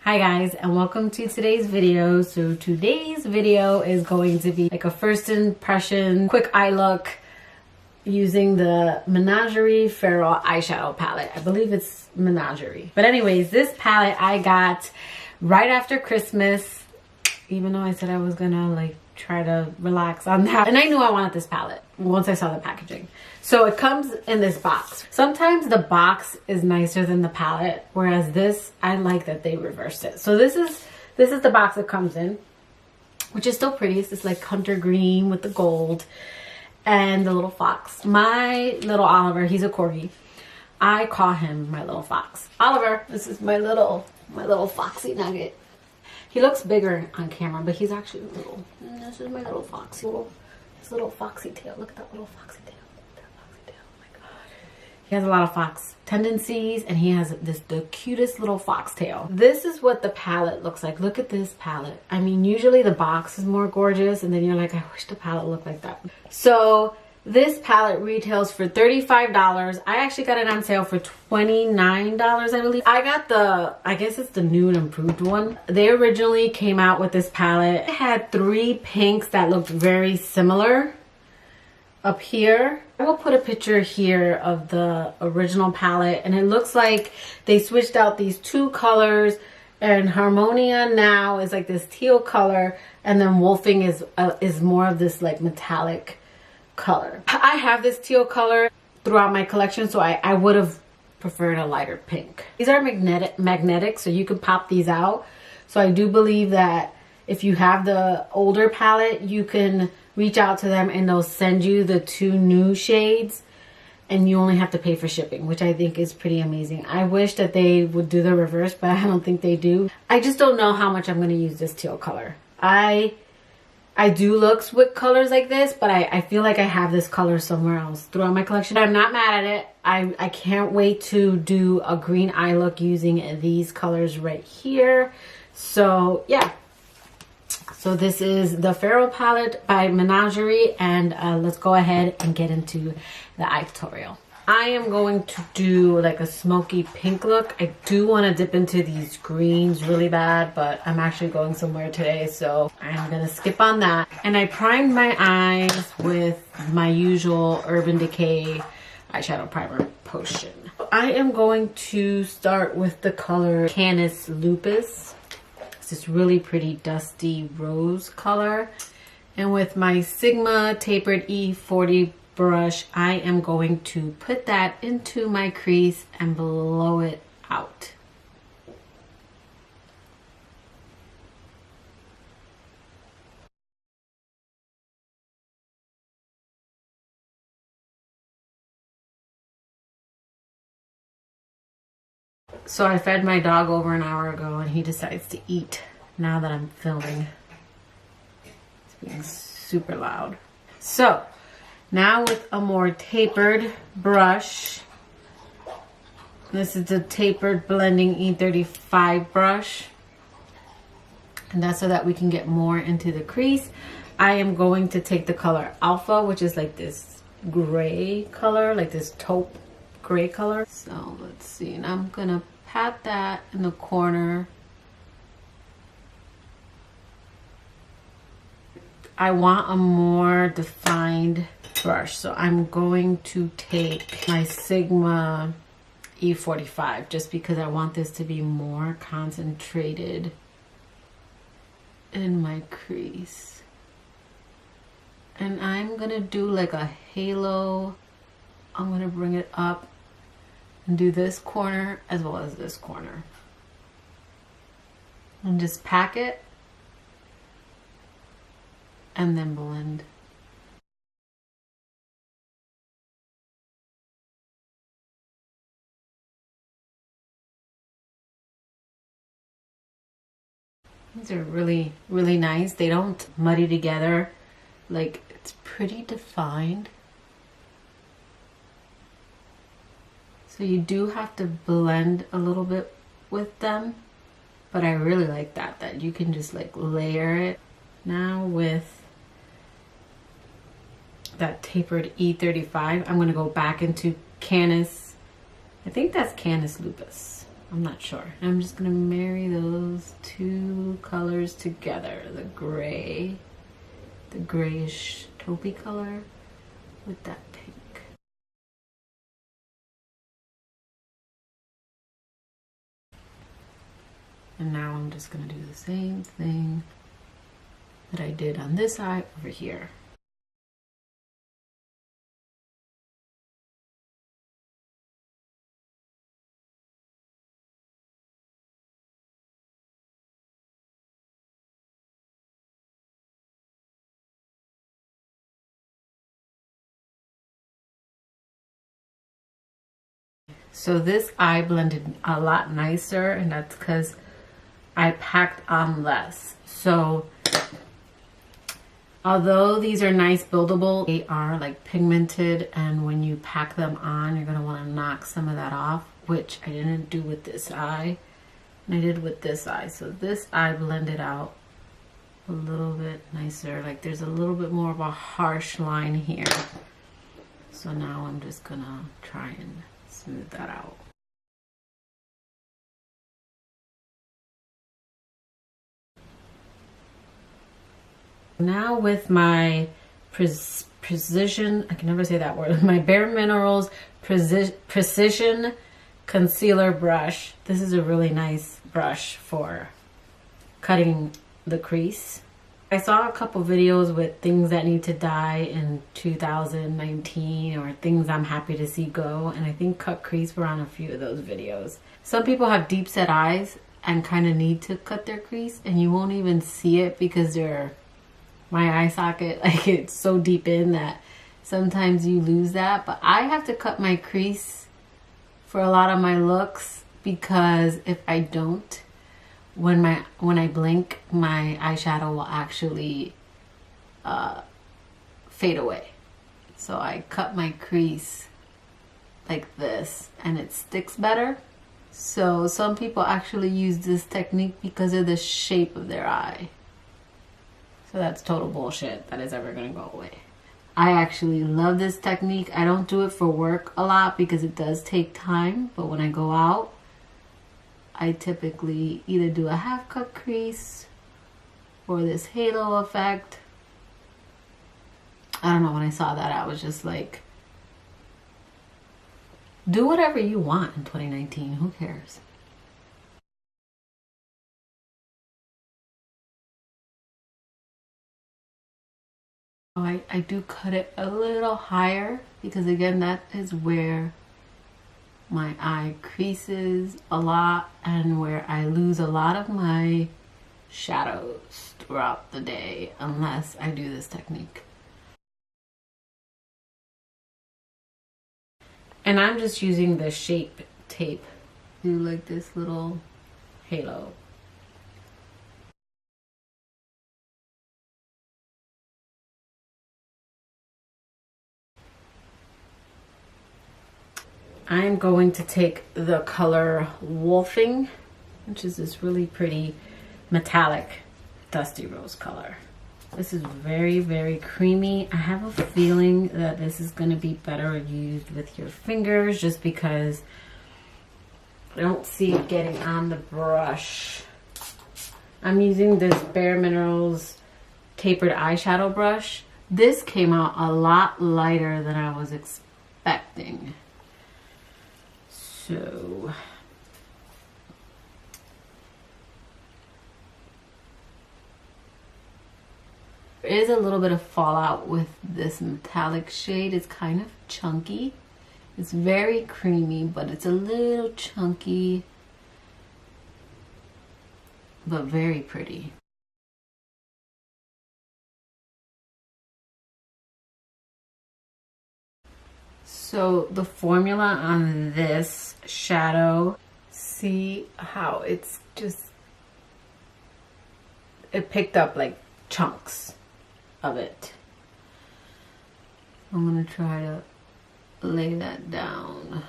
Hi guys, and welcome to today's video. So today's video is going to be like a first impression quick eye look using the Menagerie Feral eyeshadow palette. I believe it's Menagerie. But anyways, this palette I got right after Christmas, even though I said I was gonna like try to relax on that. And I knew I wanted this palette once I saw the packaging. So it comes in this box. Sometimes the box is nicer than the palette, whereas this, I like that they reversed it. So this is the box it comes in, which is still pretty. It's this like hunter green with the gold and the little fox. My little Oliver, he's a corgi. I call him my little fox. Oliver, this is my little foxy nugget. He looks bigger on camera, but he's actually little. And this is my little foxy, his little foxy tail. Look at that little foxy tail. He has a lot of fox tendencies, and he has the cutest little fox tail. This is what the palette looks like. Look at this palette. I mean, usually the box is more gorgeous, and then you're like, I wish the palette looked like that. So this palette retails for $35. I actually got it on sale for $29, I believe. I got I guess it's the new and improved one. They originally came out with this palette. It had 3 pinks that looked very similar up here. I will put a picture here of the original palette, and it looks like they switched out these 2 colors, and Harmonia now is like this teal color, and then Wolfing is more of this like metallic color. I have this teal color throughout my collection, so I would have preferred a lighter pink. These are magnetic, so you can pop these out. So I do believe that if you have the older palette, you can reach out to them and they'll send you the 2 new shades, and you only have to pay for shipping, which I think is pretty amazing. I wish that they would do the reverse, but I don't think they do. I just don't know how much I'm going to use this teal color. I do looks with colors like this, but I feel like I have this color somewhere else throughout my collection. I'm not mad at it. I can't wait to do a green eye look using these colors right here. So yeah. So this is the Feral palette by Menagerie, and let's go ahead and get into the eye tutorial. I am going to do like a smoky pink look. I do want to dip into these greens really bad, but I'm actually going somewhere today, so I'm going to skip on that. And I primed my eyes with my usual Urban Decay eyeshadow primer potion. I am going to start with the color Canis Lupus. This really pretty dusty rose color, and with my Sigma tapered E40 brush, I am going to put that into my crease and blow it out. So I fed my dog over an hour ago, and he decides to eat now that I'm filming. It's being super loud. So now with a more tapered brush, this is the tapered blending E35 brush, and that's so that we can get more into the crease. I am going to take the color Alpha, which is like this gray color, like this taupe gray color. So let's see, and I'm gonna pat that in the corner. I want a more defined brush, so I'm going to take my Sigma E45 just because I want this to be more concentrated in my crease. And I'm gonna do like a halo. I'm gonna bring it up and do this corner as well as this corner. And just pack it and then blend. These are really, really nice. They don't muddy together. Like, it's pretty defined. So you do have to blend a little bit with them, but I really like that you can just like layer it. Now with that tapered E35, I'm going to go back into Canis. I think that's Canis Lupus. I'm not sure. I'm just gonna marry those two colors together. The gray, the grayish taupey color with that pink. And now I'm just gonna do the same thing that I did on this eye over here. So this eye blended a lot nicer, and that's because I packed on less. So although these are nice buildable, they are like pigmented, and when you pack them on, you're gonna wanna knock some of that off, which I didn't do with this eye, and I did with this eye. So this eye blended out a little bit nicer. Like there's a little bit more of a harsh line here. So now I'm just gonna try and smooth that out. Now with my precision, I can never say that word, my Bare Minerals Precision Concealer Brush. This is a really nice brush for cutting the crease. I saw a couple videos with things that need to die in 2019 or things I'm happy to see go, and I think cut crease were on a few of those videos. Some people have deep set eyes and kind of need to cut their crease, and you won't even see it because my eye socket, like it's so deep in that sometimes you lose that. But I have to cut my crease for a lot of my looks, because if I don't, when I blink, my eyeshadow will actually fade away. So I cut my crease like this and it sticks better. So some people actually use this technique because of the shape of their eye. So that's total bullshit that is ever gonna go away. I actually love this technique. I don't do it for work a lot because it does take time, but when I go out, I typically either do a half cut crease or this halo effect. I don't know, when I saw that, I was just like, do whatever you want in 2019, who cares? I do cut it a little higher because again, that is where my eye creases a lot and where I lose a lot of my shadows throughout the day unless I do this technique. And I'm just using the shape tape to do like this little halo. I'm going to take the color Wolfing, which is this really pretty metallic dusty rose color. This is very, very creamy. I have a feeling that this is going to be better used with your fingers just because I don't see it getting on the brush. I'm using this Bare Minerals tapered eyeshadow brush. This came out a lot lighter than I was expecting. So there is a little bit of fallout with this metallic shade. It's kind of chunky. It's very creamy, but it's a little chunky, but very pretty. So the formula on this shadow, see how it's just, it picked up like chunks of it. I'm gonna try to lay that down.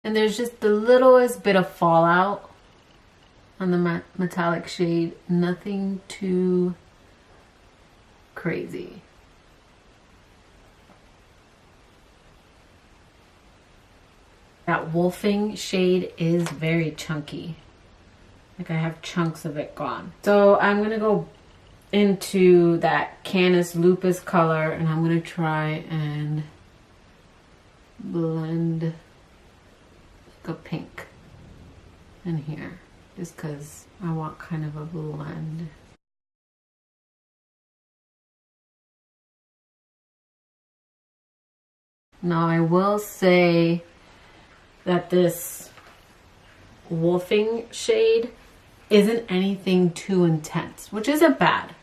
And there's just the littlest bit of fallout on the metallic shade, nothing too crazy. That wolfing shade is very chunky. Like I have chunks of it gone. So I'm gonna go into that Canis Lupus color and I'm gonna try and blend like a pink in here, just because I want kind of a blend. Now I will say that this wolfing shade isn't anything too intense, which isn't bad.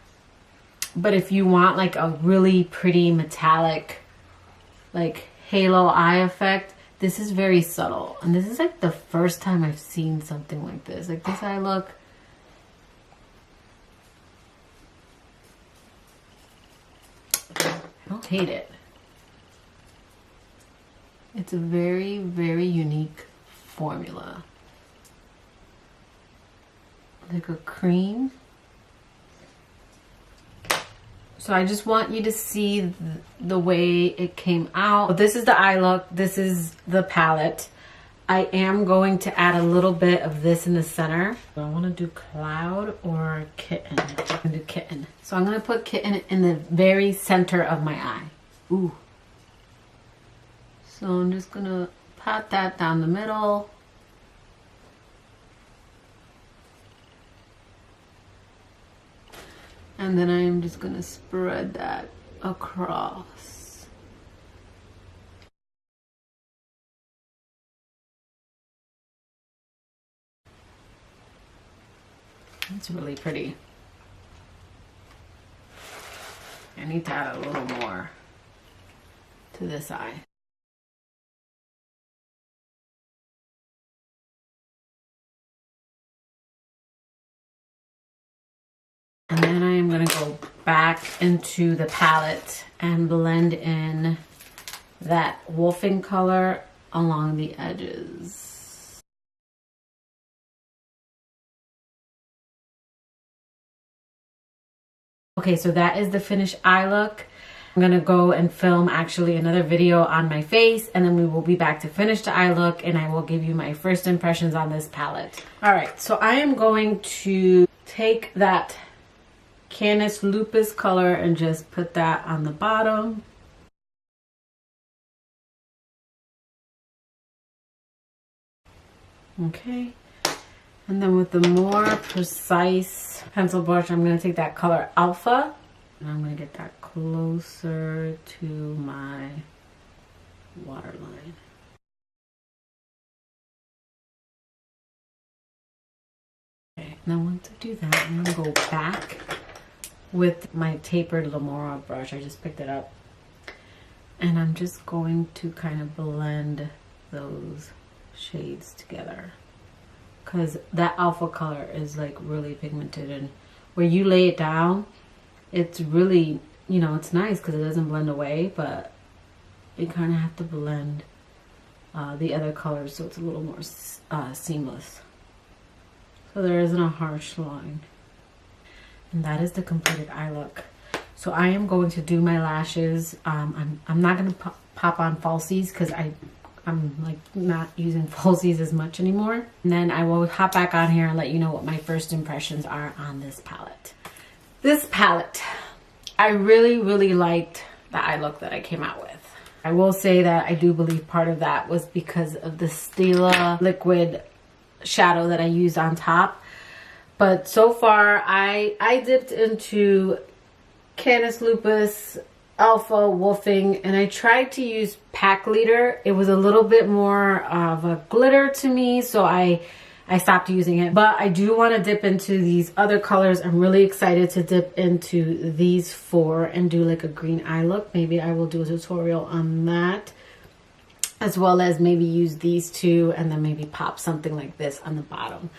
But if you want like a really pretty metallic, like halo eye effect, this is very subtle. And this is like the first time I've seen something like this. Like this eye look. I don't hate it. It's a very, very unique formula. Like a cream. So I just want you to see the way it came out. This is the eye look. This is the palette. I am going to add a little bit of this in the center. I want to do cloud or kitten. I'm going to do kitten. So I'm going to put kitten in the very center of my eye. Ooh. So I'm just going to pat that down the middle. And then I'm just going to spread that across. It's really pretty. I need to add a little more to this eye. And then I am going to go back into the palette and blend in that wolfing color along the edges. Okay, so that is the finished eye look. I'm going to go and film actually another video on my face, and then we will be back to finish the eye look, and I will give you my first impressions on this palette. All right, so I am going to take that Canis Lupus color and just put that on the bottom. Okay, and then with the more precise pencil brush, I'm going to take that color Alpha and I'm going to get that closer to my waterline. Okay, now once I do that, I'm going to go back with my tapered Lamora brush. I just picked it up. And I'm just going to kind of blend those shades together. Because that alpha color is like really pigmented. And where you lay it down, it's really, you know, it's nice because it doesn't blend away. But you kind of have to blend the other colors so it's a little more seamless. So there isn't a harsh line. And that is the completed eye look. So I am going to do my lashes. I'm not going to pop on falsies because I'm like not using falsies as much anymore. And then I will hop back on here and let you know what my first impressions are on this palette. This palette, I really, really liked the eye look that I came out with. I will say that I do believe part of that was because of the Stila liquid shadow that I used on top. But so far, I dipped into Canis Lupus, Alpha, Wolfing, and I tried to use Pack Leader. It was a little bit more of a glitter to me, so I stopped using it. But I do want to dip into these other colors. I'm really excited to dip into these four and do like a green eye look. Maybe I will do a tutorial on that, as well as maybe use these two and then maybe pop something like this on the bottom.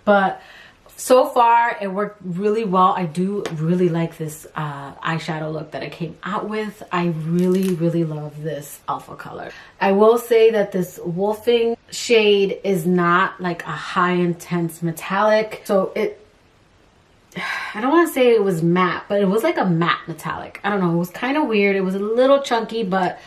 But so far, it worked really well. I do really like this eyeshadow look that I came out with. I really, really love this alpha color. I will say that this wolfing shade is not like a high intense metallic. So I don't want to say it was matte, but it was like a matte metallic. I don't know, it was kind of weird. It was a little chunky, but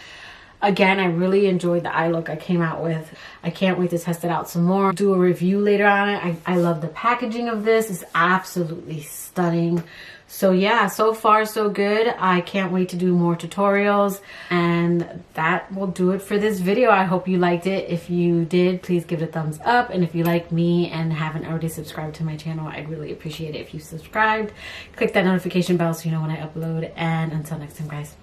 again, I really enjoyed the eye look I came out with. I can't wait to test it out some more. Do a review later on it. I love the packaging of this. It's absolutely stunning. So yeah, so far so good. I can't wait to do more tutorials, and that will do it for this video. I hope you liked it. If you did, please give it a thumbs up, and if you like me and haven't already subscribed to my channel, I'd really appreciate it if you subscribed. Click that notification bell so you know when I upload, and until next time, guys.